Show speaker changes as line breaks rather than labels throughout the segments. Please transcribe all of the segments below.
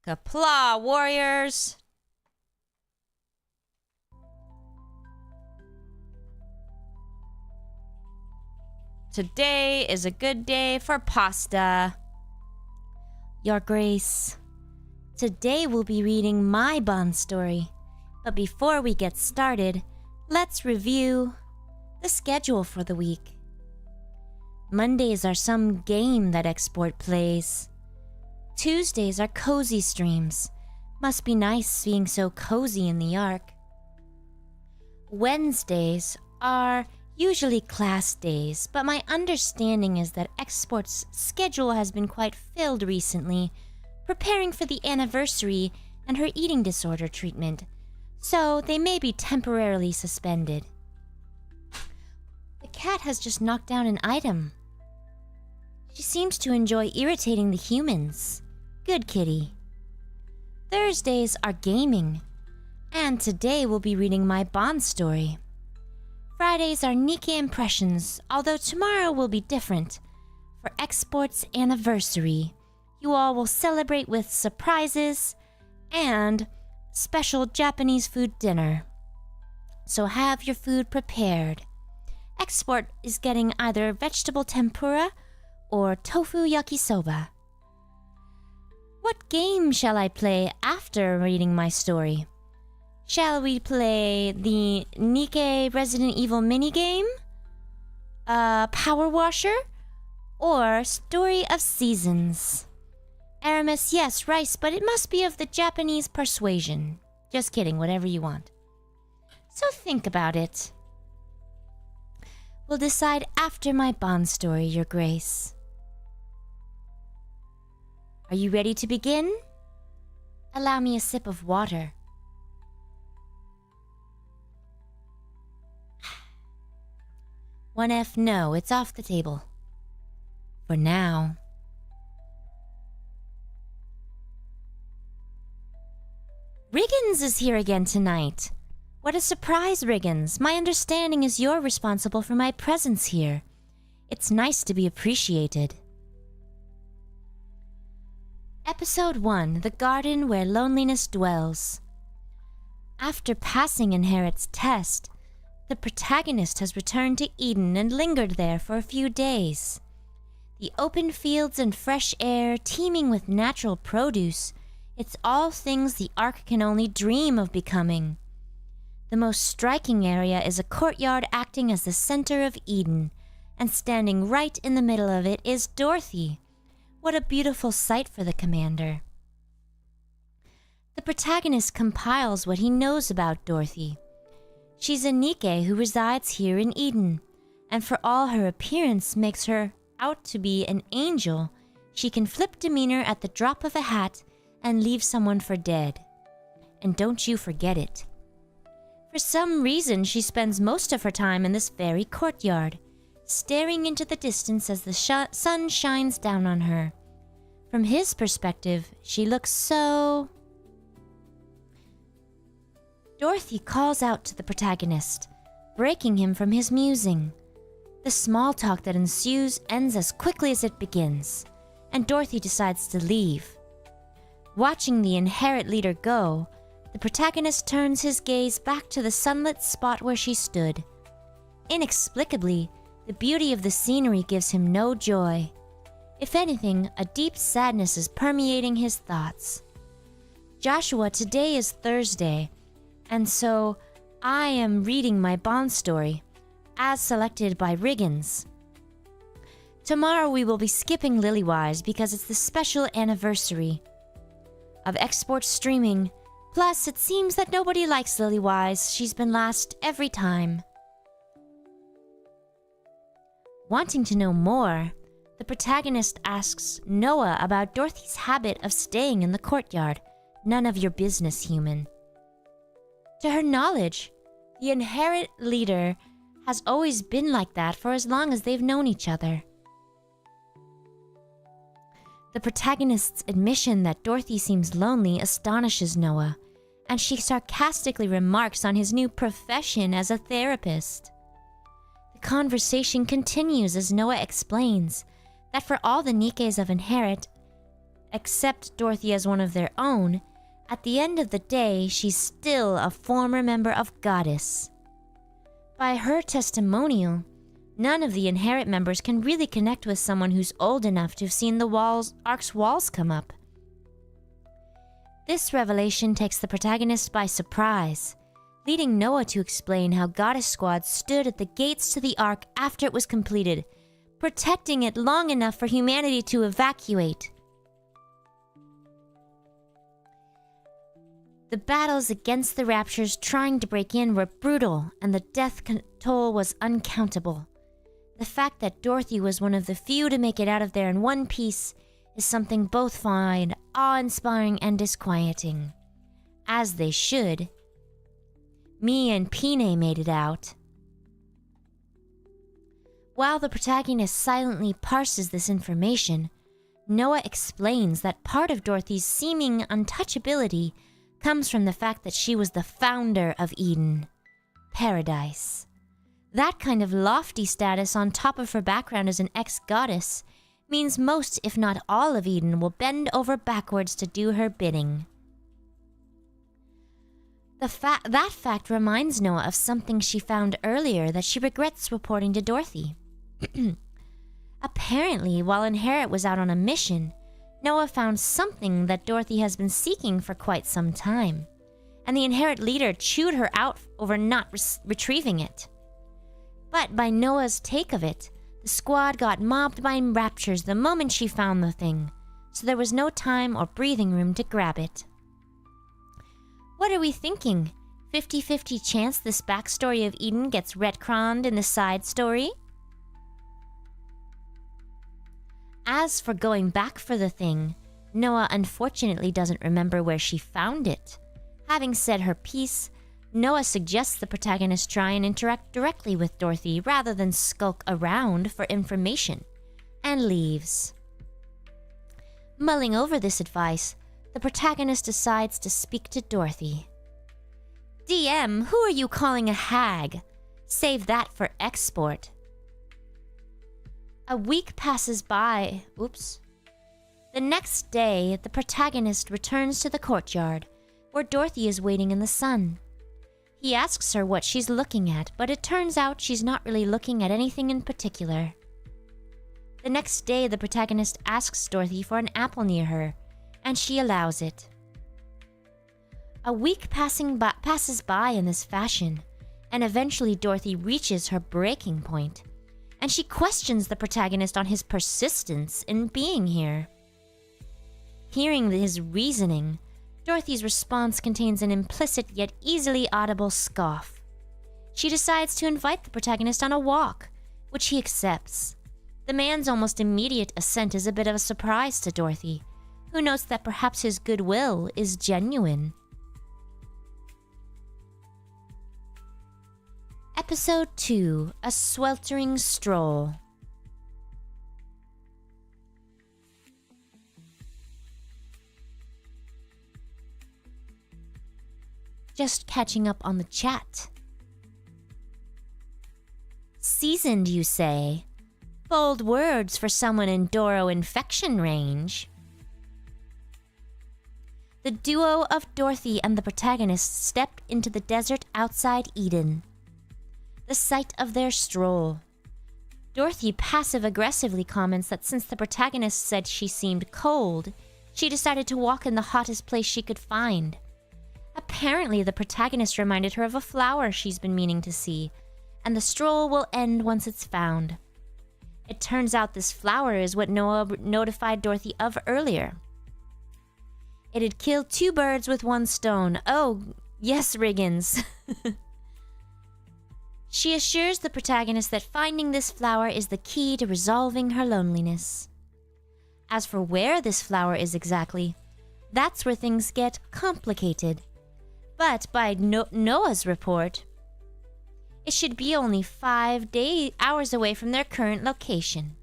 Kapla, warriors! Today is a good day for pasta.
Your Grace, today we'll be reading my Bond story. But before we get started, let's review the schedule for the week. Mondays are some game that Export plays. Tuesdays are cozy streams. Must be nice being so cozy in the Ark. Wednesdays are usually class days, but my understanding is that Export's schedule has been quite filled recently, preparing for the anniversary and her eating disorder treatment, so they may be temporarily suspended. The cat has just knocked down an item. She seems to enjoy irritating the humans. Good kitty. Thursdays are gaming, and today we'll be reading my Bond story. Fridays are Nikke impressions, although tomorrow will be different. For Export's anniversary, you all will celebrate with surprises and special Japanese food dinner. So have your food prepared. Export is getting either vegetable tempura or tofu yakisoba. What game shall I play after reading my story? Shall we play the Nikke Resident Evil minigame? Power Washer? Or Story of Seasons? Aramis, yes, rice, but it must be of the Japanese persuasion. Just kidding, whatever you want. So think about it. We'll decide after my Bond story, Your Grace. Are you ready to begin? Allow me a sip of water. 1F, no, it's off the table. For now. Rigginss is here again tonight. What a surprise, Rigginss. My understanding is you're responsible for my presence here. It's nice to be appreciated. Episode 1, The Garden Where Loneliness Dwells. After passing Inherit's test, the protagonist has returned to Eden and lingered there for a few days. The open fields and fresh air, teeming with natural produce, it's all things the Ark can only dream of becoming. The most striking area is a courtyard acting as the center of Eden, and standing right in the middle of it is Dorothy. What a beautiful sight for the commander. The protagonist compiles what he knows about Dorothy. She's a Nikke who resides here in Eden, and for all her appearance makes her out to be an angel, she can flip demeanor at the drop of a hat and leave someone for dead. And don't you forget it. For some reason, she spends most of her time in this very courtyard, staring into the distance as the sun shines down on her. From his perspective, she looks so... Dorothy calls out to the protagonist, breaking him from his musing. The small talk that ensues ends as quickly as it begins, and Dorothy decides to leave. Watching the Inherit leader go, the protagonist turns his gaze back to the sunlit spot where she stood. Inexplicably, the beauty of the scenery gives him no joy. If anything, a deep sadness is permeating his thoughts. Joshua, today is Thursday, and so I am reading my Bond story, as selected by Rigginss. Tomorrow we will be skipping Lilywise because it's the special anniversary of Export streaming. Plus, it seems that nobody likes Lilywise. She's been last every time. Wanting to know more, the protagonist asks Noah about Dorothy's habit of staying in the courtyard. None of your business, human. To her knowledge, the Inherit leader has always been like that for as long as they've known each other. The protagonist's admission that Dorothy seems lonely astonishes Noah, and she sarcastically remarks on his new profession as a therapist. The conversation continues as Noah explains that for all the Nikkes of Inherit, accept Dorothy as one of their own, at the end of the day, she's still a former member of Goddess. By her testimonial, none of the Inherit members can really connect with someone who's old enough to have seen the Ark's walls come up. This revelation takes the protagonist by surprise, leading Noah to explain how Goddess Squad stood at the gates to the Ark after it was completed, protecting it long enough for humanity to evacuate. The battles against the Raptures trying to break in were brutal, and the death toll was uncountable. The fact that Dorothy was one of the few to make it out of there in one piece is something both find awe-inspiring and disquieting. As they should. Me and Pine made it out. While the protagonist silently parses this information, Noah explains that part of Dorothy's seeming untouchability comes from the fact that she was the founder of Eden, Paradise. That kind of lofty status on top of her background as an ex-goddess means most, if not all, of Eden will bend over backwards to do her bidding. That fact reminds Noah of something she found earlier that she regrets reporting to Dorothy. Apparently, while Inherit was out on a mission, Noah found something that Dorothy has been seeking for quite some time, and the Inherit leader chewed her out over not retrieving it. But by Noah's take of it, the squad got mobbed by raptures the moment she found the thing, so there was no time or breathing room to grab it. What are we thinking? 50-50 chance this backstory of Eden gets retconned in the side story? As for going back for the thing, Noah unfortunately doesn't remember where she found it. Having said her piece, Noah suggests the protagonist try and interact directly with Dorothy rather than skulk around for information, and leaves. Mulling over this advice, the protagonist decides to speak to Dorothy. DM, who are you calling a hag? Save that for export. A week passes by. Oops. The next day, the protagonist returns to the courtyard, where Dorothy is waiting in the sun. He asks her what she's looking at, but it turns out she's not really looking at anything in particular. The next day, the protagonist asks Dorothy for an apple near her, and she allows it. A week passes by in this fashion, and eventually Dorothy reaches her breaking point, and she questions the protagonist on his persistence in being here. Hearing his reasoning, Dorothy's response contains an implicit yet easily audible scoff. She decides to invite the protagonist on a walk, which he accepts. The man's almost immediate assent is a bit of a surprise to Dorothy, who notes that perhaps his goodwill is genuine. Episode 2, A Sweltering Stroll. Just catching up on the chat. Seasoned, you say? Bold words for someone in DORO infection range. The duo of Dorothy and the protagonist step into the desert outside Eden, the site of their stroll. Dorothy passive-aggressively comments that since the protagonist said she seemed cold, she decided to walk in the hottest place she could find. Apparently, the protagonist reminded her of a flower she's been meaning to see, and the stroll will end once it's found. It turns out this flower is what Noah notified Dorothy of earlier. It had killed 2 birds with 1 stone. Oh, yes, Rigginss. She assures the protagonist that finding this flower is the key to resolving her loneliness. As for where this flower is exactly, that's where things get complicated. But by Noah's report, it should be only 5 hours away from their current location.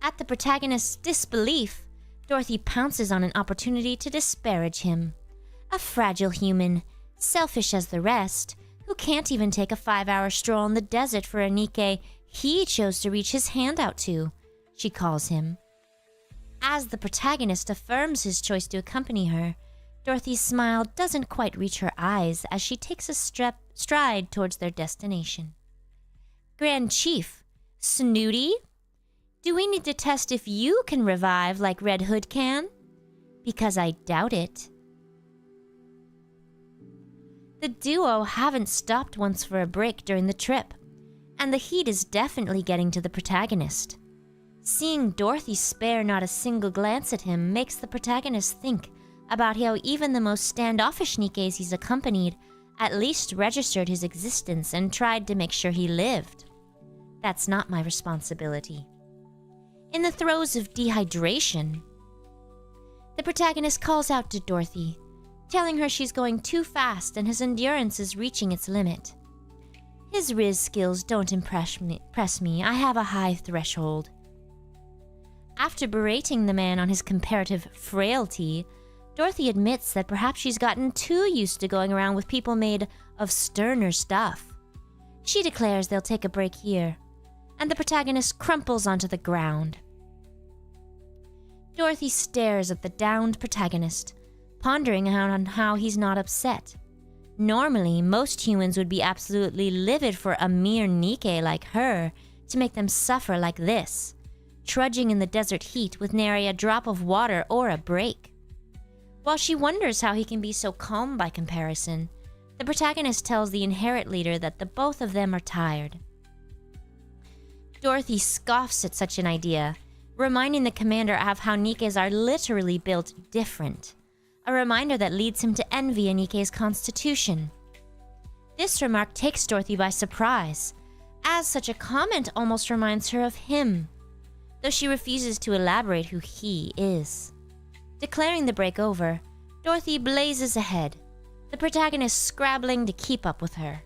At the protagonist's disbelief, Dorothy pounces on an opportunity to disparage him. A fragile human, selfish as the rest, who can't even take a 5-hour stroll in the desert for a Nikke he chose to reach his hand out to, she calls him. As the protagonist affirms his choice to accompany her, Dorothy's smile doesn't quite reach her eyes as she takes a stride towards their destination. Grand Chief, Snooty? Do we need to test if you can revive like Red Hood can? Because I doubt it. The duo haven't stopped once for a break during the trip, and the heat is definitely getting to the protagonist. Seeing Dorothy spare not a single glance at him makes the protagonist think about how even the most standoffish Nikkes he's accompanied at least registered his existence and tried to make sure he lived. That's not my responsibility. In the throes of dehydration, the protagonist calls out to Dorothy, telling her she's going too fast and his endurance is reaching its limit. His Riz skills don't impress me. I have a high threshold. After berating the man on his comparative frailty, Dorothy admits that perhaps she's gotten too used to going around with people made of sterner stuff. She declares they'll take a break here, and the protagonist crumples onto the ground. Dorothy stares at the downed protagonist, pondering on how he's not upset. Normally, most humans would be absolutely livid for a mere Nikke like her to make them suffer like this, trudging in the desert heat with nary a drop of water or a break. While she wonders how he can be so calm by comparison, the protagonist tells the inherit leader that the both of them are tired. Dorothy scoffs at such an idea, reminding the commander of how Nikkes are literally built different, a reminder that leads him to envy a Nikke's constitution. This remark takes Dorothy by surprise, as such a comment almost reminds her of him, though she refuses to elaborate who he is. Declaring the break over, Dorothy blazes ahead, the protagonist scrabbling to keep up with her.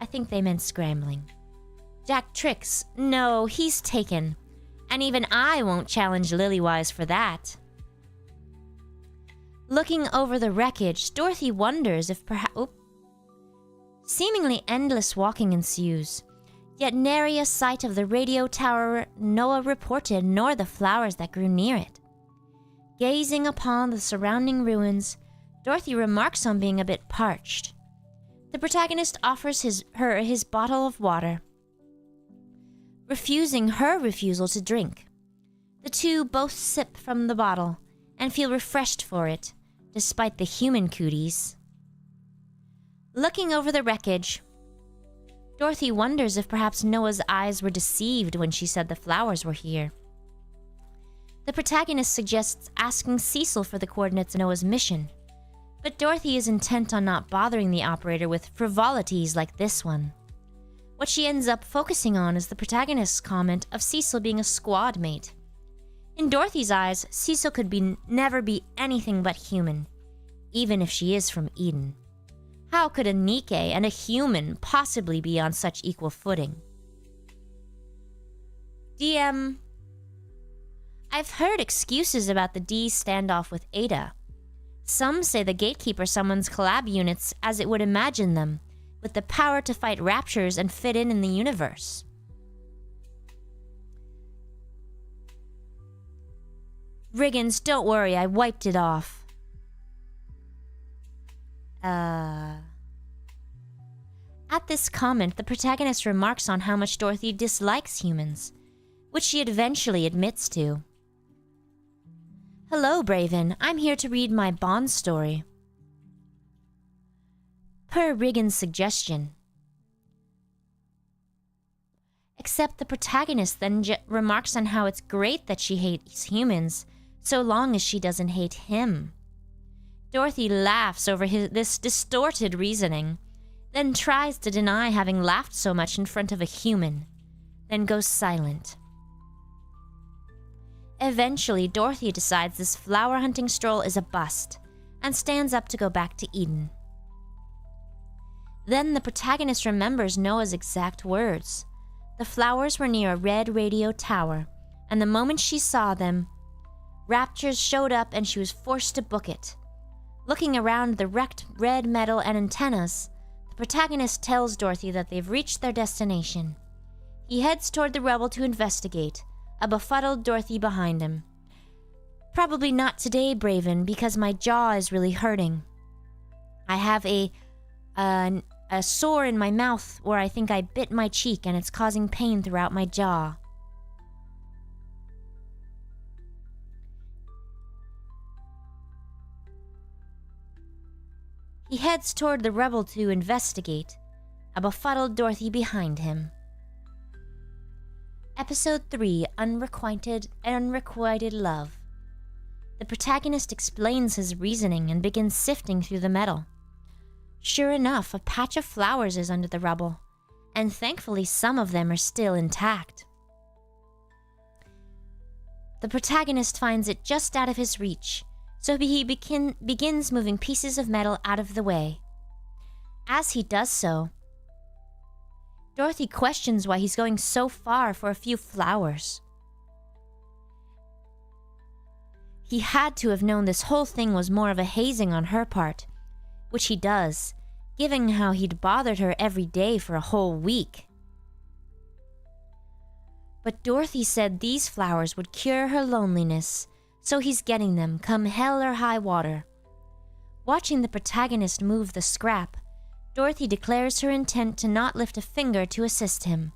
I think they meant scrambling. Jack Tricks, no, he's taken, and even I won't challenge Lillywise for that. Looking over the wreckage, Dorothy wonders if perhaps... Seemingly endless walking ensues, yet nary a sight of the radio tower Noah reported nor the flowers that grew near it. Gazing upon the surrounding ruins, Dorothy remarks on being a bit parched. The protagonist offers her his bottle of water, refusing her refusal to drink. The two both sip from the bottle and feel refreshed for it, despite the human cooties. Looking over the wreckage, Dorothy wonders if perhaps Noah's eyes were deceived when she said the flowers were here. The protagonist suggests asking Cecil for the coordinates of Noah's mission, but Dorothy is intent on not bothering the operator with frivolities like this one. What she ends up focusing on is the protagonist's comment of Cecil being a squad mate. In Dorothy's eyes, Cecil could never be anything but human, even if she is from Eden. How could a Nikke and a human possibly be on such equal footing? DM, I've heard excuses about the D's standoff with Ada. Some say the Gatekeeper summons collab units as it would imagine them, with the power to fight raptures and fit in the universe. Rigginss, don't worry, I wiped it off. At this comment, the protagonist remarks on how much Dorothy dislikes humans, which she eventually admits to. Hello, Braven. I'm here to read my Bond story. Per Riggin's suggestion. Except the protagonist then remarks on how it's great that she hates humans, so long as she doesn't hate him. Dorothy laughs over this distorted reasoning, then tries to deny having laughed so much in front of a human, then goes silent. Eventually, Dorothy decides this flower hunting stroll is a bust, and stands up to go back to Eden. Then the protagonist remembers Noah's exact words. The flowers were near a red radio tower, and the moment she saw them, raptures showed up and she was forced to book it. Looking around the wrecked red metal and antennas, the protagonist tells Dorothy that they've reached their destination. He heads toward the rubble to investigate, a befuddled Dorothy behind him. Probably not today, Braven, because my jaw is really hurting. I have a sore in my mouth where I think I bit my cheek and it's causing pain throughout my jaw. He heads toward the rubble to investigate, a befuddled Dorothy behind him. Episode 3, Unrequited Love. The protagonist explains his reasoning and begins sifting through the metal. Sure enough, a patch of flowers is under the rubble, and thankfully some of them are still intact. The protagonist finds it just out of his reach, so he begins moving pieces of metal out of the way. As he does so, Dorothy questions why he's going so far for a few flowers. He had to have known this whole thing was more of a hazing on her part, which he does, given how he'd bothered her every day for a whole week. But Dorothy said these flowers would cure her loneliness, so he's getting them, come hell or high water. Watching the protagonist move the scrap, Dorothy declares her intent to not lift a finger to assist him,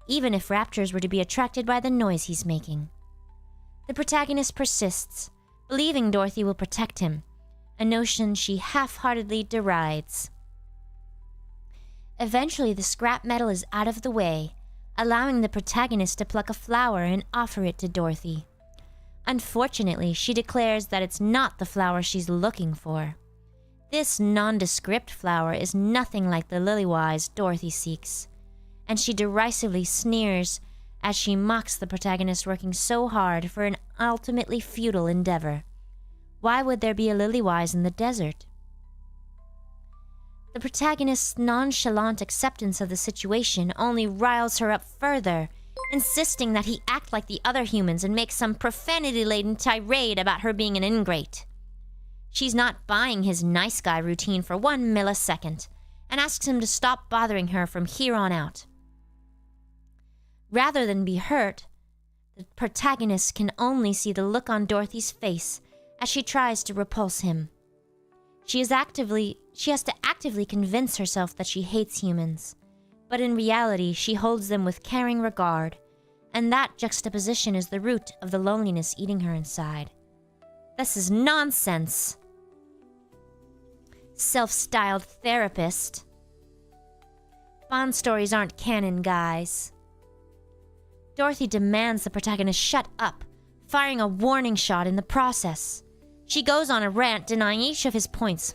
even if raptors were to be attracted by the noise he's making. The protagonist persists, believing Dorothy will protect him, a notion she half-heartedly derides. Eventually, the scrap metal is out of the way, allowing the protagonist to pluck a flower and offer it to Dorothy. Unfortunately, she declares that it's not the flower she's looking for. This nondescript flower is nothing like the lily-wise Dorothy seeks, and she derisively sneers as she mocks the protagonist working so hard for an ultimately futile endeavor. Why would there be a lily-wise in the desert? The protagonist's nonchalant acceptance of the situation only riles her up further, insisting that he act like the other humans and make some profanity-laden tirade about her being an ingrate. She's not buying his nice guy routine for 1 millisecond, and asks him to stop bothering her from here on out. Rather than be hurt, the protagonist can only see the look on Dorothy's face as she tries to repulse him. She has to actively convince herself that she hates humans, but in reality she holds them with caring regard, and that juxtaposition is the root of the loneliness eating her inside. This is nonsense. Self-styled therapist. Bond stories aren't canon, guys. Dorothy demands the protagonist shut up, firing a warning shot in the process. She goes on a rant denying each of his points,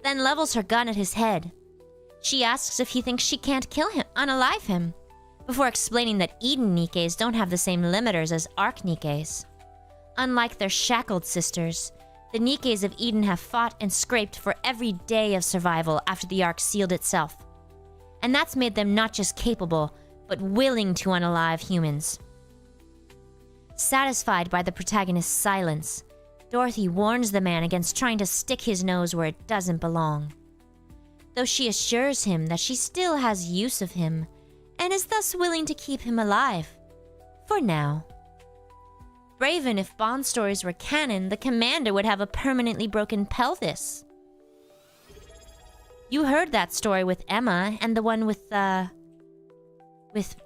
then levels her gun at his head. She asks if he thinks she can't unalive him, before explaining that Eden Nikkes don't have the same limiters as Arc Nikkes. Unlike their shackled sisters, the Nikkes of Eden have fought and scraped for every day of survival after the Ark sealed itself. And that's made them not just capable, but willing to unalive humans. Satisfied by the protagonist's silence, Dorothy warns the man against trying to stick his nose where it doesn't belong, though she assures him that she still has use of him, and is thus willing to keep him alive. For now. Braven, if Bond stories were canon, the commander would have a permanently broken pelvis. You heard that story with Emma, and the one with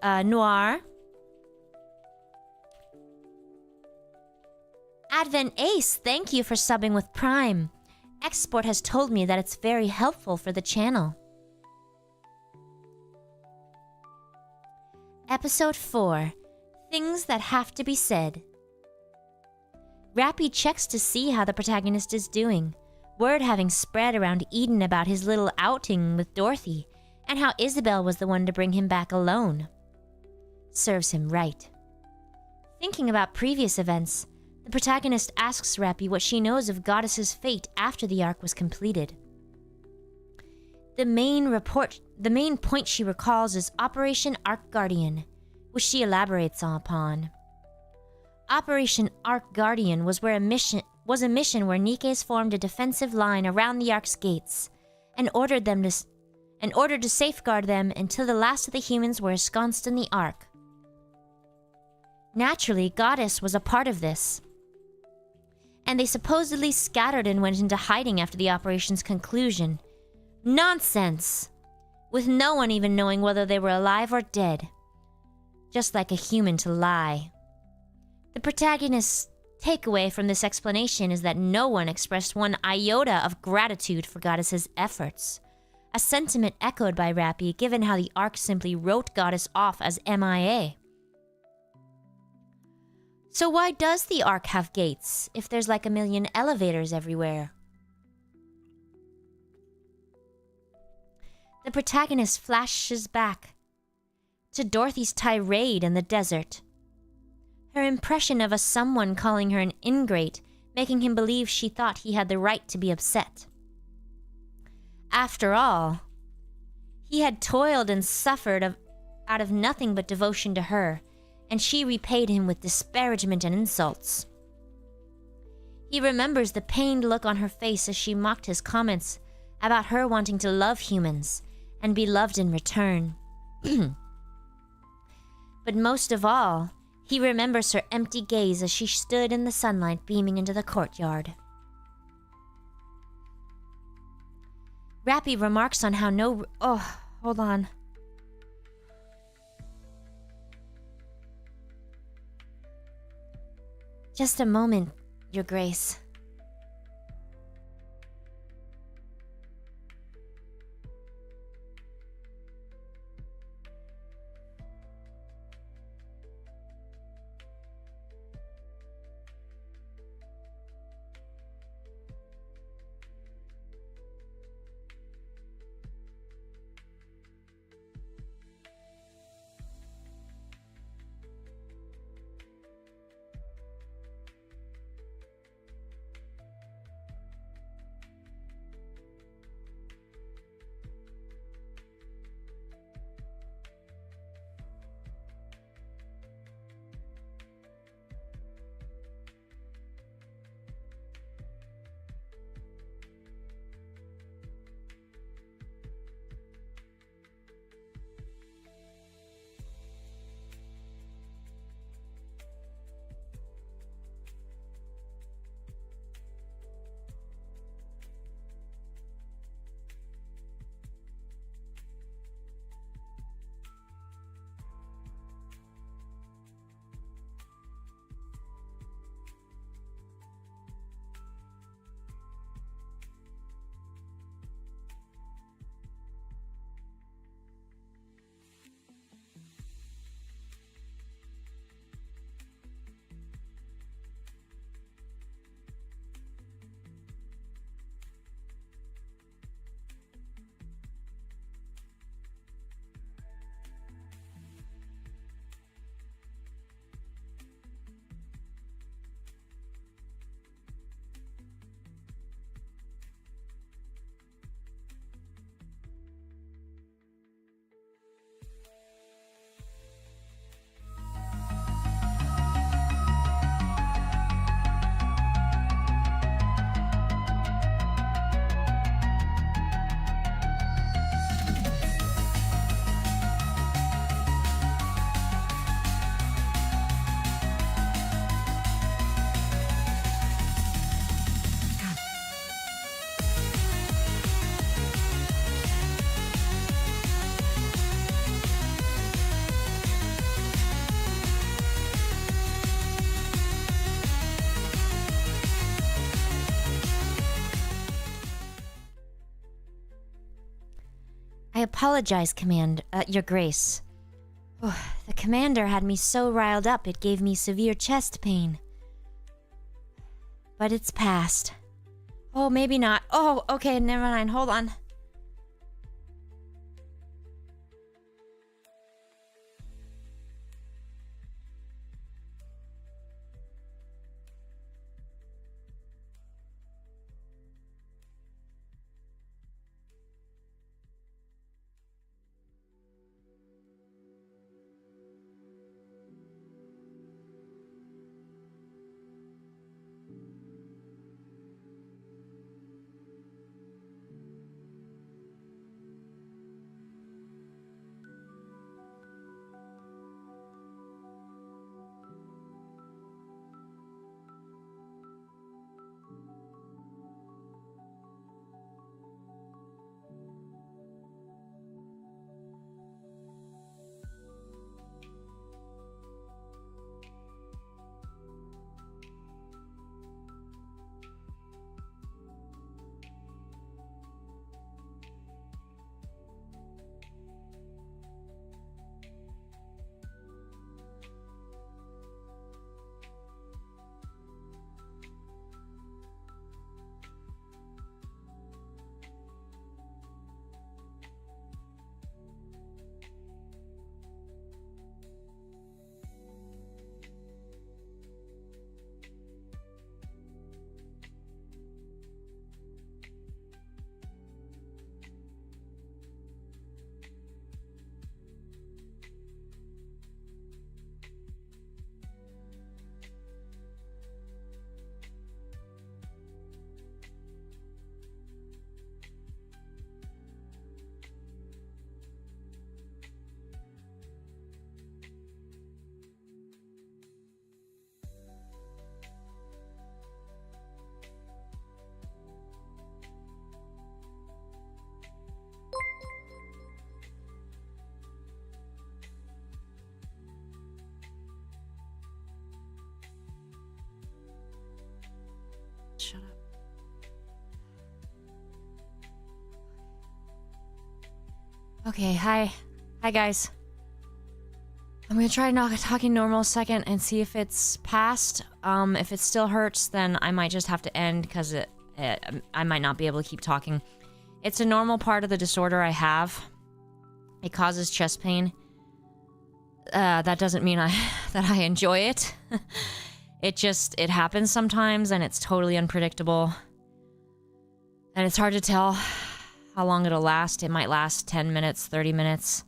Noir. Advent Ace, thank you for subbing with Prime. Export has told me that it's very helpful for the channel. Episode 4, Things That Have to Be Said. Rappy checks to see how the protagonist is doing, word having spread around Eden about his little outing with Dorothy, and how Isabel was the one to bring him back alone. Serves him right. Thinking about previous events, the protagonist asks Rappy what she knows of Goddess's fate after the arc was completed. The main point she recalls is Operation Arc Guardian, which she elaborates upon. Operation Arc Guardian was a mission where Nikkes formed a defensive line around the Ark's gates and ordered to safeguard them until the last of the humans were ensconced in the Ark. Naturally, Goddess was a part of this. and they supposedly scattered and went into hiding after the operation's conclusion. Nonsense! With no one even knowing whether they were alive or dead. Just like a human to lie. The protagonist's takeaway from this explanation is that no one expressed one iota of gratitude for Goddess's efforts. A sentiment echoed by Rappy, given how the arc simply wrote Goddess off as MIA. So why does the arc have gates, if there's like a million elevators everywhere? The protagonist flashes back to Dorothy's tirade in the desert. Her impression of someone calling her an ingrate, making him believe she thought he had the right to be upset. After all, he had toiled and suffered out of nothing but devotion to her, and she repaid him with disparagement and insults. He remembers the pained look on her face as she mocked his comments about her wanting to love humans and be loved in return. But most of all, he remembers her empty gaze as she stood in the sunlight beaming into the courtyard. Rappy remarks on how hold on. Just a moment, Your Grace. I apologize, Your Grace. The commander had me so riled up it gave me severe chest pain. But it's past. Oh, maybe not. Oh, okay, never mind. Hold on.
Okay, hi. Hi, guys. I'm gonna try not talking normal a second and see if it's passed. If it still hurts, then I might just have to end because I might not be able to keep talking. It's a normal part of the disorder I have. It causes chest pain. That doesn't mean that I enjoy it. It happens sometimes and it's totally unpredictable. And it's hard to tell how long it'll last. It might last 10 minutes, 30 minutes.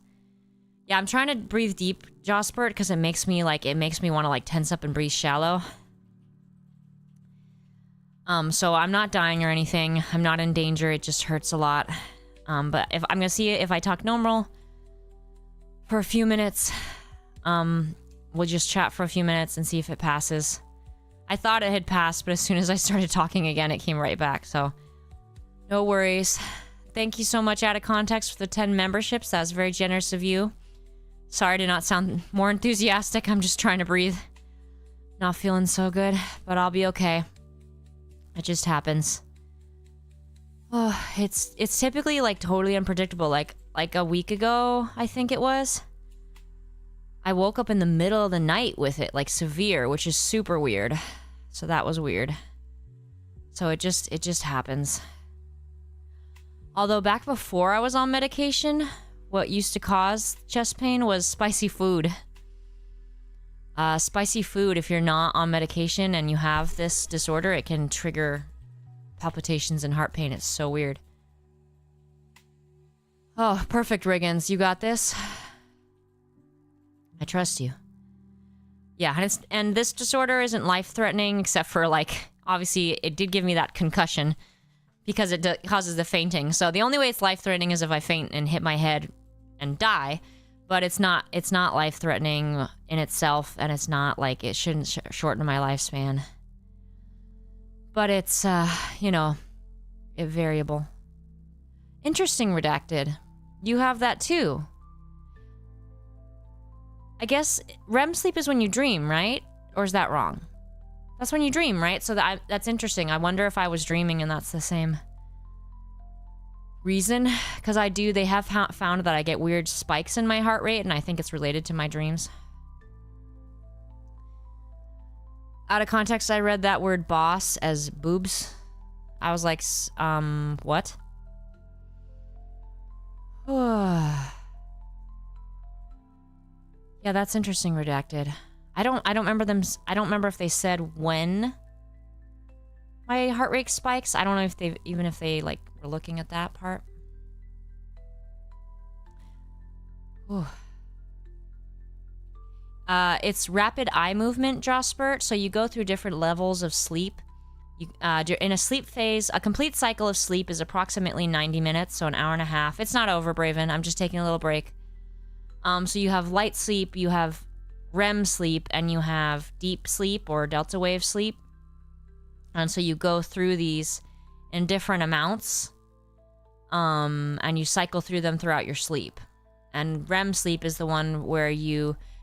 Yeah, I'm trying to breathe deep, Jospert, because it makes me want to like tense up and breathe shallow. So I'm not dying or anything. I'm not in danger. It just hurts a lot. But if I'm gonna see if I talk normal for a few minutes, we'll just chat for a few minutes and see if it passes. I thought it had passed, but as soon as I started talking again, it came right back. So no worries. Thank you so much, Out of Context, for the 10 memberships. That was very generous of you. Sorry to not sound more enthusiastic. I'm just trying to breathe. Not feeling so good, but I'll be okay. It just happens. Oh, it's typically like totally unpredictable. Like a week ago, I think it was. I woke up in the middle of the night with it, like severe, which is super weird. So that was weird. So it just happens. Although back before I was on medication, what used to cause chest pain was spicy food. Spicy food, if you're not on medication and you have this disorder, it can trigger palpitations and heart pain. It's so weird. Oh, perfect, Rigginss. You got this? I trust you. Yeah, and this disorder isn't life-threatening, except for, like, obviously it did give me that concussion because it causes the fainting. So the only way it's life-threatening is if I faint and hit my head and die. But it's not life-threatening in itself, and it's not like it shouldn't shorten my lifespan. But it's, you know, variable. Interesting, Redacted. You have that too. I guess REM sleep is when you dream, right? Or is that wrong? That's when you dream, right? So that's interesting. I wonder if I was dreaming and that's the same reason. Because they have found that I get weird spikes in my heart rate, and I think it's related to my dreams. Out of context, I read that word boss as boobs. I was like, what? Yeah, that's interesting, Redacted. I don't remember them. I don't remember if they said when my heart rate spikes. I don't know if they like were looking at that part. Ooh. It's rapid eye movement, Jospert. So you go through different levels of sleep. In a sleep phase, a complete cycle of sleep is approximately 90 minutes, so an hour and a half. It's not over, Braven. I'm just taking a little break. So you have light sleep, you have REM sleep, and you have deep sleep or delta wave sleep. And so you go through these in different amounts, and you cycle through them throughout your sleep. And REM sleep is the one where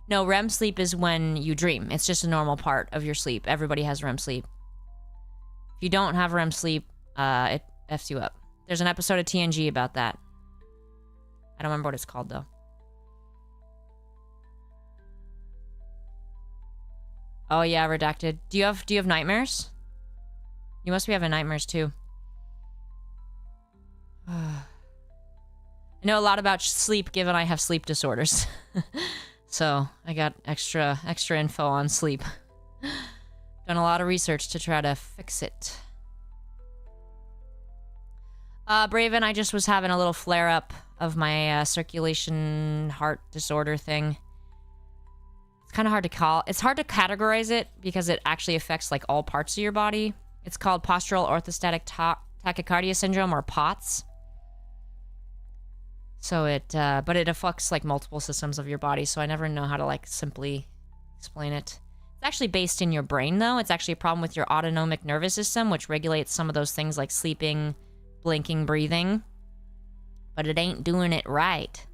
No, REM sleep is when you dream. It's just a normal part of your sleep. Everybody has REM sleep. If you don't have REM sleep, it F's you up. There's an episode of TNG about that. I don't remember what it's called, though. Oh, yeah, Redacted. Do you have nightmares? You must be having nightmares, too. I know a lot about sleep, given I have sleep disorders. So, I got extra info on sleep. Done a lot of research to try to fix it. Braven, I just was having a little flare-up of my circulation heart disorder thing. It's kind of hard to call. It's hard to categorize it because it actually affects like all parts of your body. It's called postural orthostatic tachycardia syndrome, or POTS. So but it affects like multiple systems of your body. So I never know how to like simply explain it. It's actually based in your brain, though. It's actually a problem with your autonomic nervous system, which regulates some of those things like sleeping, blinking, breathing. But it ain't doing it right.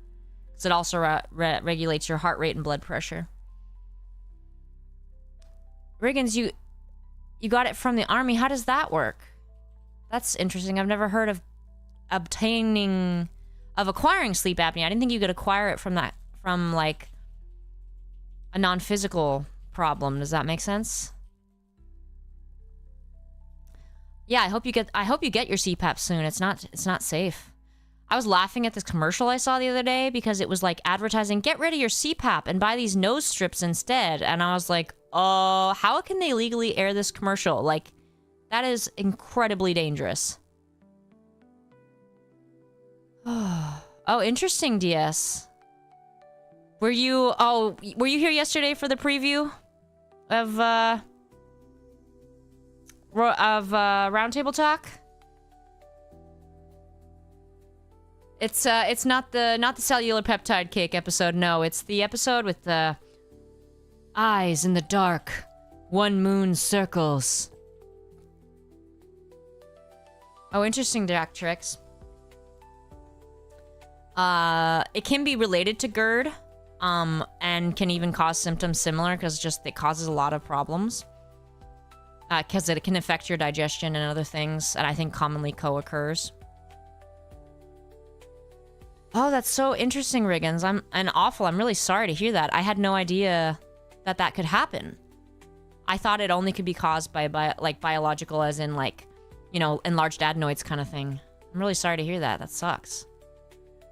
Because it also regulates your heart rate and blood pressure. Rigginss, you got it from the army. How does that work? That's interesting. I've never heard of obtaining of acquiring sleep apnea. I didn't think you could acquire it from like a non-physical problem. Does that make sense? Yeah, I hope you get your CPAP soon. It's not safe. I was laughing at this commercial I saw the other day because it was like advertising, get rid of your CPAP and buy these nose strips instead. And I was like, oh, how can they legally air this commercial? Like, that is incredibly dangerous. Oh, interesting, DS. Were you here yesterday for the preview of Roundtable Talk? It's not the cellular peptide cake episode. No, it's the episode with the eyes in the dark, one moon circles. Oh, interesting, Jack Tricks. It can be related to GERD, and can even cause symptoms similar because it causes a lot of problems. Because it can affect your digestion and other things, and I think commonly co-occurs. Oh, that's so interesting, Rigginss. I'm really sorry to hear that. I had no idea that could happen. I thought it only could be caused by like biological, as in like, you know, enlarged adenoids kind of thing. I'm really sorry to hear that. That sucks.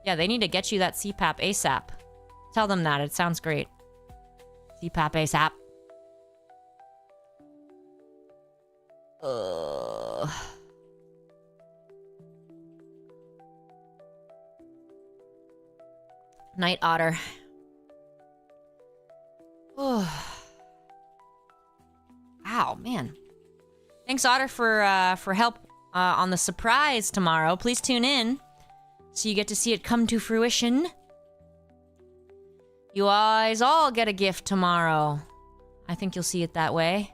Yeah, they need to get you that CPAP ASAP. Tell them that. It sounds great. CPAP ASAP. Night Otter. Ow, man. Thanks, Otter, for help on the surprise tomorrow. Please tune in so you get to see it come to fruition. You guys all get a gift tomorrow. I think you'll see it that way.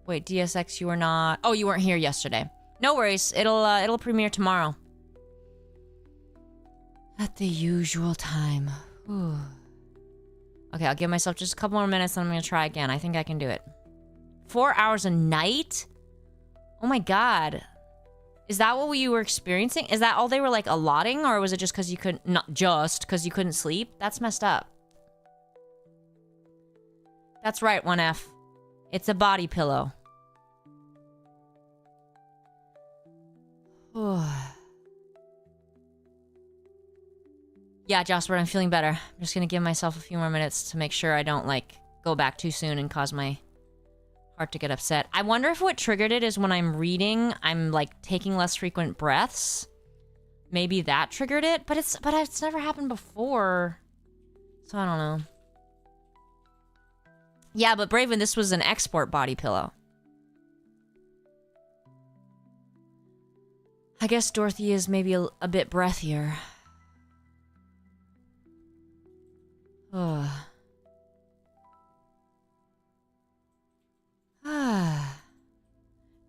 Wait, DSX, you were not... Oh, you weren't here yesterday. No worries. It'll premiere tomorrow. At the usual time. Okay, I'll give myself just a couple more minutes and I'm gonna try again. I think I can do it. 4 hours a night? Oh my god. Is that what you were experiencing? Is that all they were like allotting, or was it just because you couldn't... Not just because you couldn't sleep? That's messed up. That's right, 1F. It's a body pillow. Yeah, Jasper, I'm feeling better. I'm just gonna give myself a few more minutes to make sure I don't, like, go back too soon and cause my heart to get upset. I wonder if what triggered it is when I'm reading, I'm, like, taking less frequent breaths. Maybe that triggered it, but it's never happened before. So I don't know. Yeah, but Braven, this was an export body pillow. I guess Dorothy is maybe a bit breathier.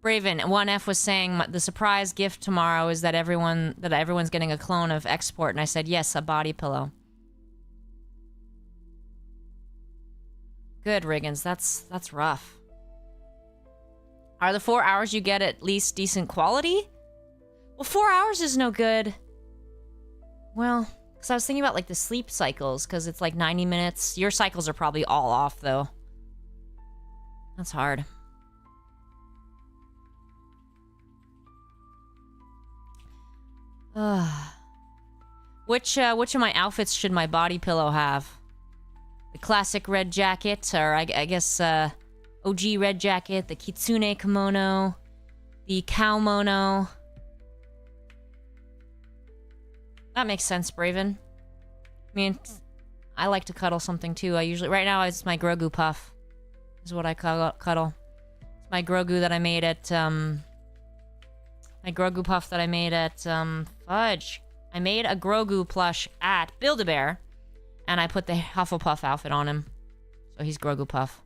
Braven, 1F was saying the surprise gift tomorrow is that everyone's getting a clone of export, and I said yes, a body pillow. Good, Rigginss. That's rough. Are the 4 hours you get at least decent quality? Well, 4 hours is no good. Well, because I was thinking about, like, the sleep cycles, because it's, like, 90 minutes. Your cycles are probably all off, though. That's hard. Which of my outfits should my body pillow have? The classic red jacket, or I guess, OG red jacket, the kitsune kimono, the cow mono. That makes sense, Braven. I mean, I like to cuddle something too. Right now it's my Grogu puff. Is what I cuddle. It's my Grogu that I made at, my Grogu puff that I made at, fudge. I made a Grogu plush at Build-A-Bear, and I put the Hufflepuff outfit on him. So he's Grogu puff.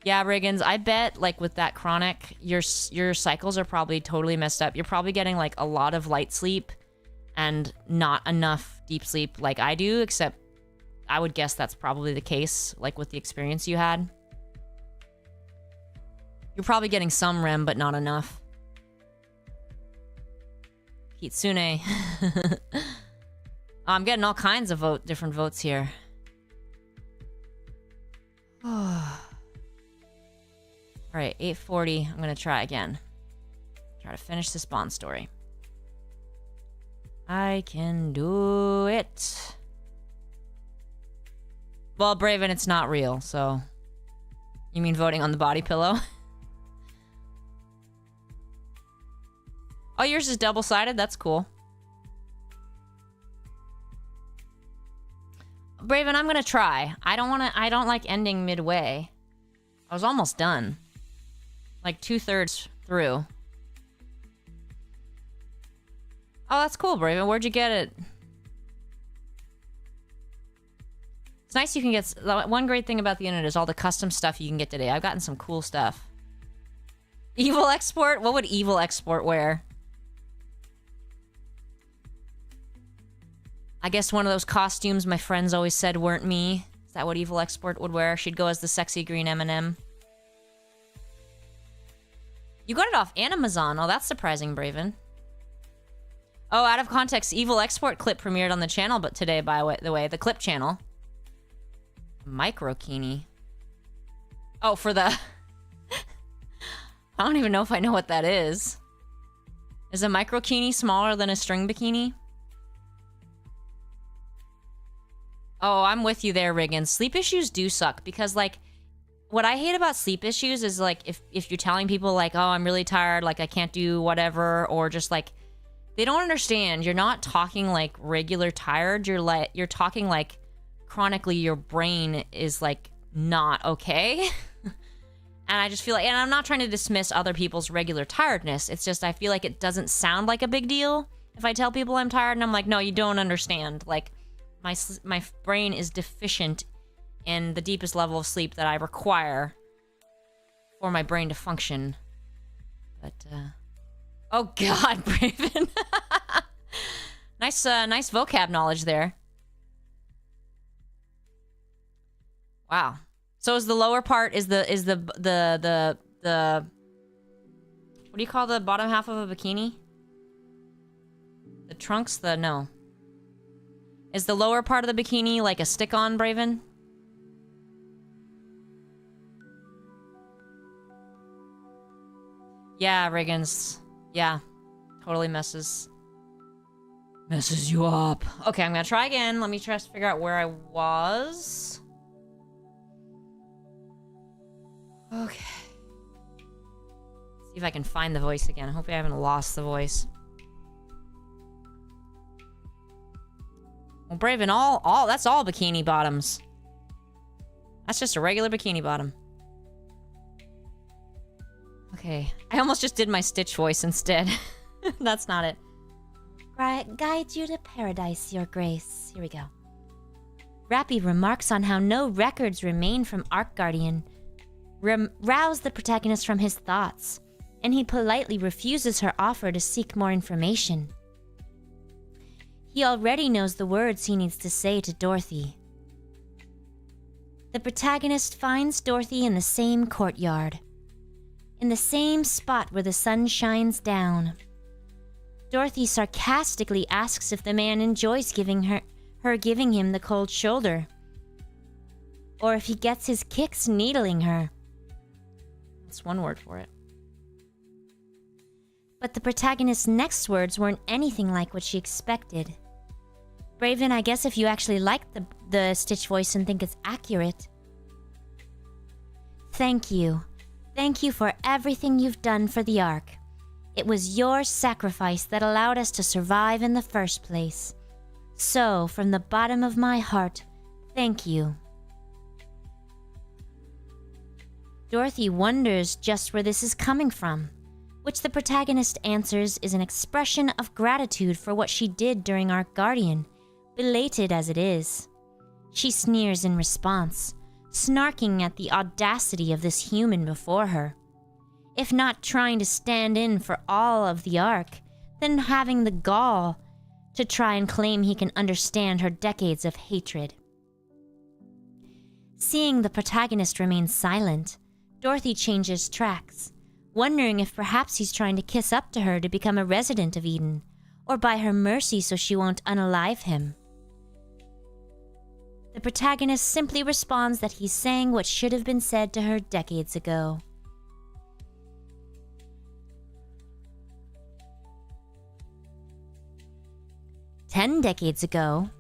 Yeah, Rigginss, I bet, like, with that chronic, your cycles are probably totally messed up. You're probably getting, like, a lot of light sleep and not enough deep sleep like I do, except I would guess that's probably the case, like, with the experience you had. You're probably getting some rem, but not enough. Kitsune. I'm getting all kinds of different votes here. Alright, 8:40. I'm gonna try again. Try to finish this Bond story. I can do it. Well, Braven, it's not real, so... You mean voting on the body pillow? Oh, yours is double-sided? That's cool. Braven, I'm gonna try. I don't like ending midway. I was almost done. Like 2/3 through. Oh, that's cool, Braven. Where'd you get it? It's nice you can get... One great thing about the internet is all the custom stuff you can get today. I've gotten some cool stuff. Evil Export? What would Evil Export wear? I guess one of those costumes my friends always said weren't me. Is that what Evil Export would wear? She'd go as the sexy green M&M. You got it off Amazon. Oh, that's surprising, Braven. Oh, out of context, Evil Export clip premiered on the channel but today, by the way. The clip channel. Microkini. Oh, for the... I don't even know if I know what that is. Is a microkini smaller than a string bikini? Oh, I'm with you there, Rigginss. Sleep issues do suck because, like, what I hate about sleep issues is, like, if you're telling people, like, oh, I'm really tired, like, I can't do whatever, or just, like, they don't understand. You're not talking, like, regular tired. You're talking, like, chronically your brain is, like, not okay. And I just feel like, and I'm not trying to dismiss other people's regular tiredness. It's just I feel like it doesn't sound like a big deal if I tell people I'm tired, and I'm like, no, you don't understand. Like, my brain is deficient in the deepest level of sleep that I require for my brain to function. But, oh God, Braven. Nice vocab knowledge there. Wow. So is the lower part, is the what do you call the bottom half of a bikini? The trunks, no. Is the lower part of the bikini like a stick-on, Braven? Yeah, Rigginss. Yeah. Totally messes you up. Okay, I'm gonna try again. Let me try to figure out where I was. Okay. See if I can find the voice again. I hope I haven't lost the voice. Well, Braven, that's all bikini bottoms. That's just a regular bikini bottom. Okay. I almost just did my Stitch voice instead. That's not it.
Guide you to paradise, your grace. Here we go. Rappy remarks on how no records remain from Arc Guardian. Rouse the protagonist from his thoughts, and he politely refuses her offer to seek more information. He already knows the words he needs to say to Dorothy. The protagonist finds Dorothy in the same courtyard, in the same spot where the sun shines down. Dorothy sarcastically asks if the man enjoys giving him the cold shoulder, or if he gets his kicks needling her. That's one word for it. But the protagonist's next words weren't anything like what she expected. Braven, I guess if you actually like the Stitch voice and think it's accurate. Thank you. Thank you for everything you've done for the Ark. It was your sacrifice that allowed us to survive in the first place. So, from the bottom of my heart, thank you. Dorothy wonders just where this is coming from, which the protagonist answers is an expression of gratitude for what she did during Arc Guardian, belated as it is. She sneers in response, snarking at the audacity of this human before her. If not trying to stand in for all of the Ark, then having the gall to try and claim he can understand her decades of hatred. Seeing the protagonist remain silent, Dorothy changes tracks, wondering if perhaps he's trying to kiss up to her to become a resident of Eden, or buy her mercy so she won't unalive him. The protagonist simply responds that he's saying what should have been said to her decades ago. "10 decades ago."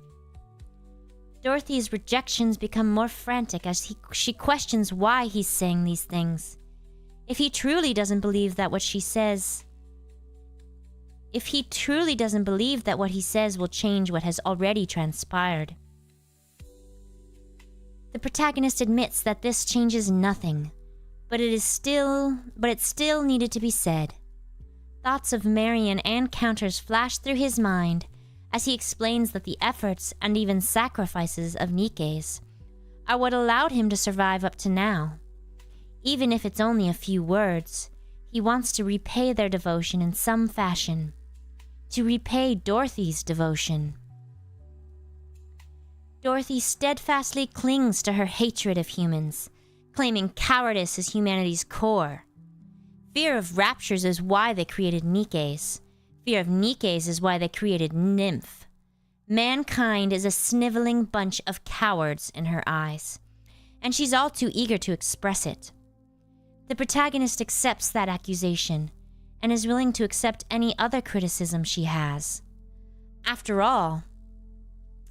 Dorothy's rejections become more frantic as she questions why he's saying these things. If he truly doesn't believe that what he says will change what has already transpired. The protagonist admits that this changes nothing, but it still needed to be said. Thoughts of Marion and counters flash through his mind as he explains that the efforts and even sacrifices of Nikke's are what allowed him to survive up to now. Even if it's only a few words, he wants to repay their devotion in some fashion. To repay Dorothy's devotion. Dorothy steadfastly clings to her hatred of humans, claiming cowardice is humanity's core. Fear of raptures is why they created Nikke's. Fear of Nikke's is why they created Nymph. Mankind is a sniveling bunch of cowards in her eyes, and she's all too eager to express it. The protagonist accepts that accusation, and is willing to accept any other criticism she has. After all,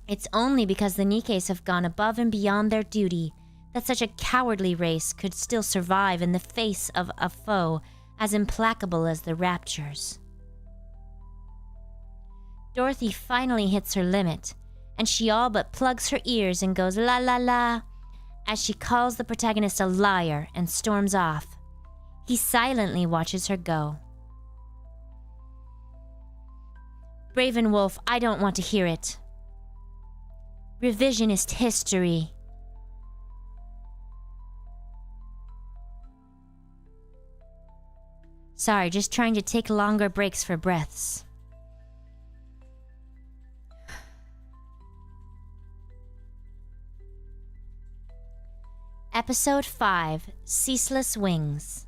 it's only because the Nikkes have gone above and beyond their duty that such a cowardly race could still survive in the face of a foe as implacable as the Raptures. Dorothy finally hits her limit, and she all but plugs her ears and goes la la la as she calls the protagonist a liar and storms off. He silently watches her go. "Ravenwolf, I don't want to hear it. Revisionist history." Sorry, just trying to take longer breaks for breaths. Episode 5, Ceaseless Wings.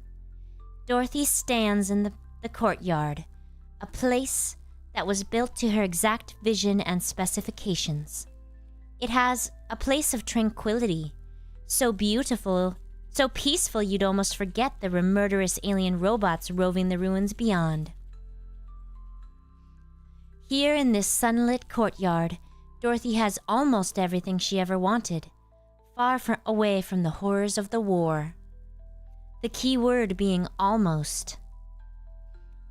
Dorothy stands in the courtyard, a place that was built to her exact vision and specifications. It has a place of tranquility, so beautiful, so peaceful you'd almost forget there were murderous alien robots roving the ruins beyond. Here in this sunlit courtyard, Dorothy has almost everything she ever wanted, far away from the horrors of the war. The key word being almost.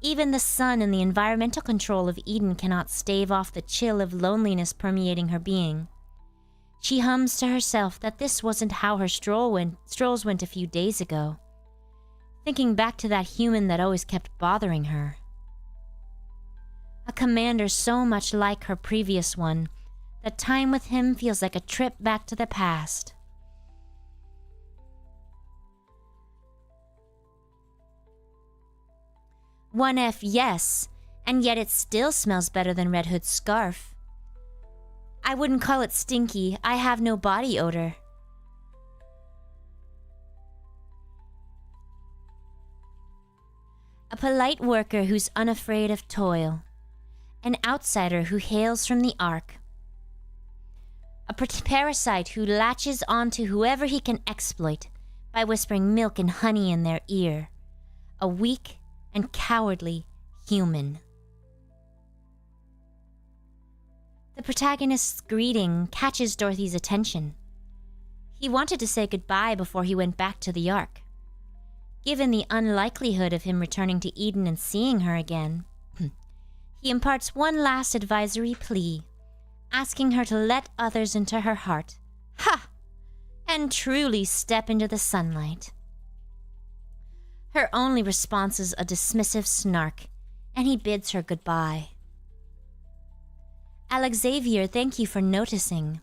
Even the sun and the environmental control of Eden cannot stave off the chill of loneliness permeating her being. She hums to herself that this wasn't how her strolls went a few days ago, thinking back to that human that always kept bothering her. A commander so much like her previous one that time with him feels like a trip back to the past. One F, yes, and yet it still smells better than Red Hood's scarf. I wouldn't call it stinky. I have no body odor. A polite worker who's unafraid of toil. An outsider who hails from the Ark. A parasite who latches onto whoever he can exploit by whispering milk and honey in their ear. A weak and cowardly human. The protagonist's greeting catches Dorothy's attention. He wanted to say goodbye before he went back to the Ark. Given the unlikelihood of him returning to Eden and seeing her again, he imparts one last advisory plea, asking her to let others into her heart. Ha! And truly step into the sunlight. Her only response is a dismissive snark, and he bids her goodbye. Alexavier, thank you for noticing.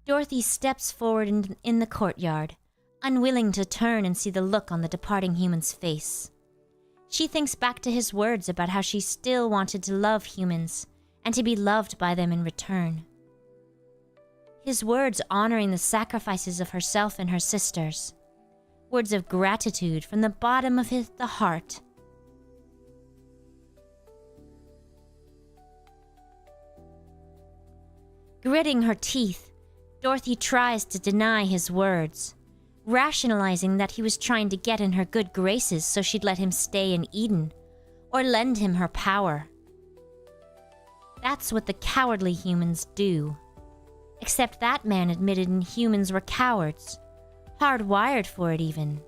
Dorothy steps forward in the courtyard, unwilling to turn and see the look on the departing human's face. She thinks back to his words about how she still wanted to love humans and to be loved by them in return. His words honoring the sacrifices of herself and her sisters. Words of gratitude from the bottom of the heart. Gritting her teeth, Dorothy tries to deny his words, rationalizing that he was trying to get in her good graces so she'd let him stay in Eden, or lend him her power. That's what the cowardly humans do. Except that man admitted humans were cowards, hardwired for it even.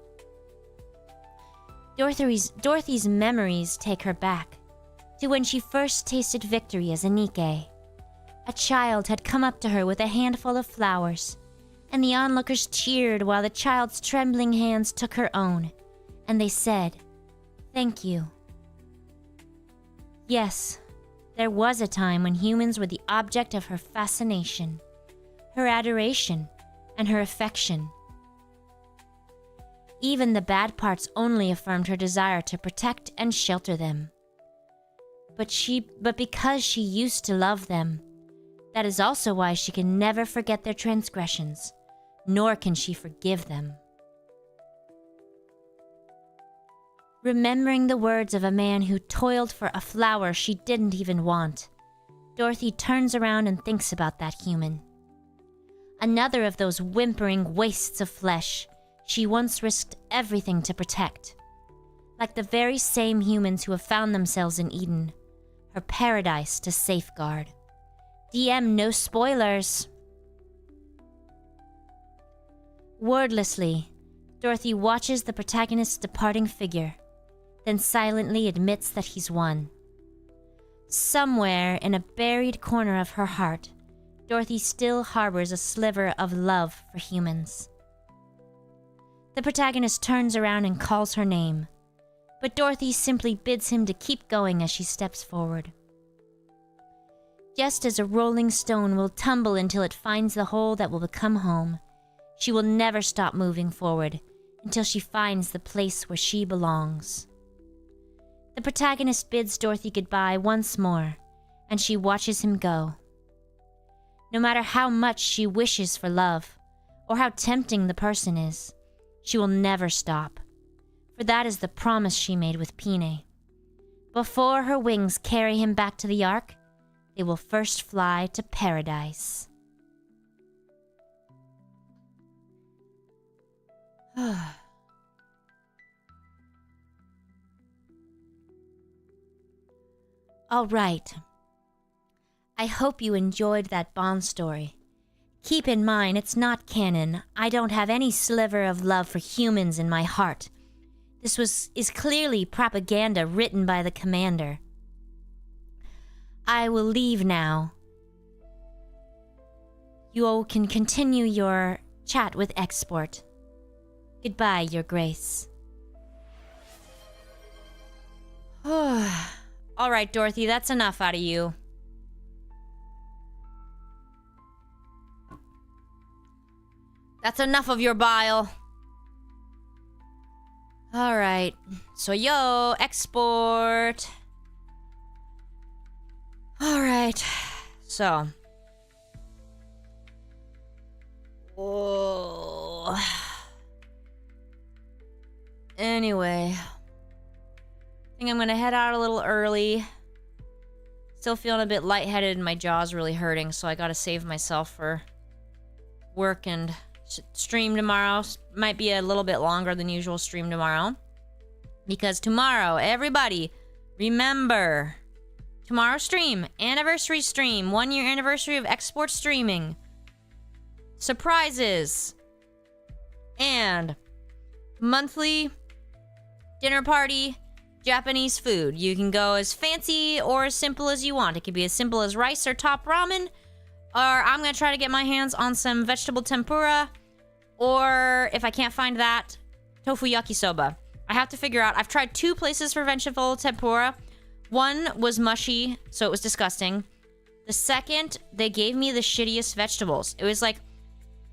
Dorothy's memories take her back to when she first tasted victory as a Nikke. A child had come up to her with a handful of flowers, and the onlookers cheered while the child's trembling hands took her own, and they said, "Thank you." Yes, there was a time when humans were the object of her fascination, her adoration, and her affection. Even the bad parts only affirmed her desire to protect and shelter them. But because she used to love them, that is also why she can never forget their transgressions, nor can she forgive them. Remembering the words of a man who toiled for a flower she didn't even want, Dorothy turns around and thinks about that human. Another of those whimpering wastes of flesh she once risked everything to protect. Like the very same humans who have found themselves in Eden, her paradise to safeguard. DM no spoilers. Wordlessly, Dorothy watches the protagonist's departing figure, then silently admits that he's won. Somewhere in a buried corner of her heart, Dorothy still harbors a sliver of love for humans. The protagonist turns around and calls her name, but Dorothy simply bids him to keep going as she steps forward. Just as a rolling stone will tumble until it finds the hole that will become home, she will never stop moving forward until she finds the place where she belongs. The protagonist bids Dorothy goodbye once more, and she watches him go. No matter how much she wishes for love, or how tempting the person is, she will never stop, for that is the promise she made with Pine. Before her wings carry him back to the Ark, they will first fly to paradise. All right. I hope you enjoyed that Bond story. Keep in mind, it's not canon. I don't have any sliver of love for humans in my heart. This is clearly propaganda written by the commander. I will leave now. You all can continue your chat with Export. Goodbye, Your Grace.
All right, Dorothy, that's enough out of you. That's enough of your bile. All right. So, yo, Export. All right. So. Whoa. Anyway. I think I'm gonna head out a little early. Still feeling a bit lightheaded and my jaw's really hurting, so I gotta save myself for work and stream tomorrow. Might be a little bit longer than usual stream tomorrow. Because tomorrow, everybody, remember, tomorrow stream, anniversary stream, 1 year anniversary of Export streaming. Surprises. And monthly dinner party, Japanese food. You can go as fancy or as simple as you want. It could be as simple as rice or top ramen. Or I'm going to try to get my hands on some vegetable tempura. Or if I can't find that, tofu yakisoba. I have to figure out. I've tried 2 places for vegetable tempura. One was mushy, so it was disgusting. The second, they gave me the shittiest vegetables. It was like,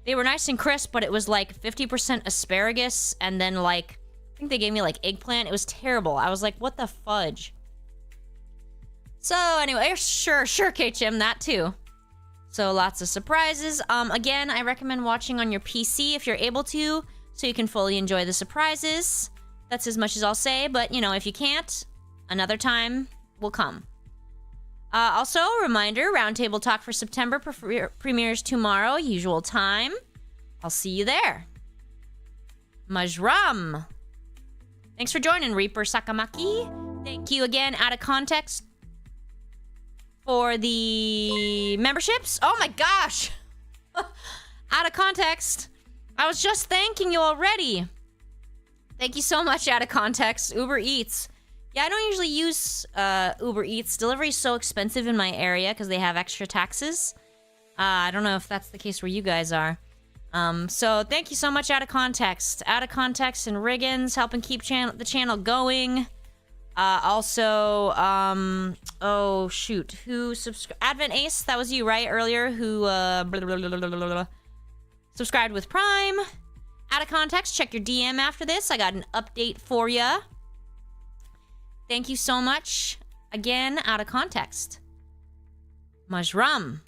they were nice and crisp, but it was like 50% asparagus and then like, I think they gave me like eggplant. It was terrible. I was like, what the fudge? So anyway, sure, Chim, that too. So lots of surprises. Again, I recommend watching on your PC if you're able to, so you can fully enjoy the surprises. That's as much as I'll say, but you know, if you can't, another time will come. Also, reminder, Roundtable Talk for September premieres tomorrow, usual time. I'll see you there. Majram. Thanks for joining, Reaper Sakamaki. Thank you again, Out of Context, for the memberships. Oh my gosh. Out of Context. I was just thanking you already. Thank you so much, Out of Context. Uber Eats. Yeah, I don't usually use Uber Eats. Delivery is so expensive in my area because they have extra taxes. I don't know if that's the case where you guys are. So thank you so much, Out of Context. Out of Context and Rigginss helping keep the channel going. Also, oh shoot, who subscribed? Advent Ace, that was you, right, earlier, who subscribed with Prime. Out of Context, check your DM after this. I got an update for ya. Thank you so much. Again, Out of Context. Majram.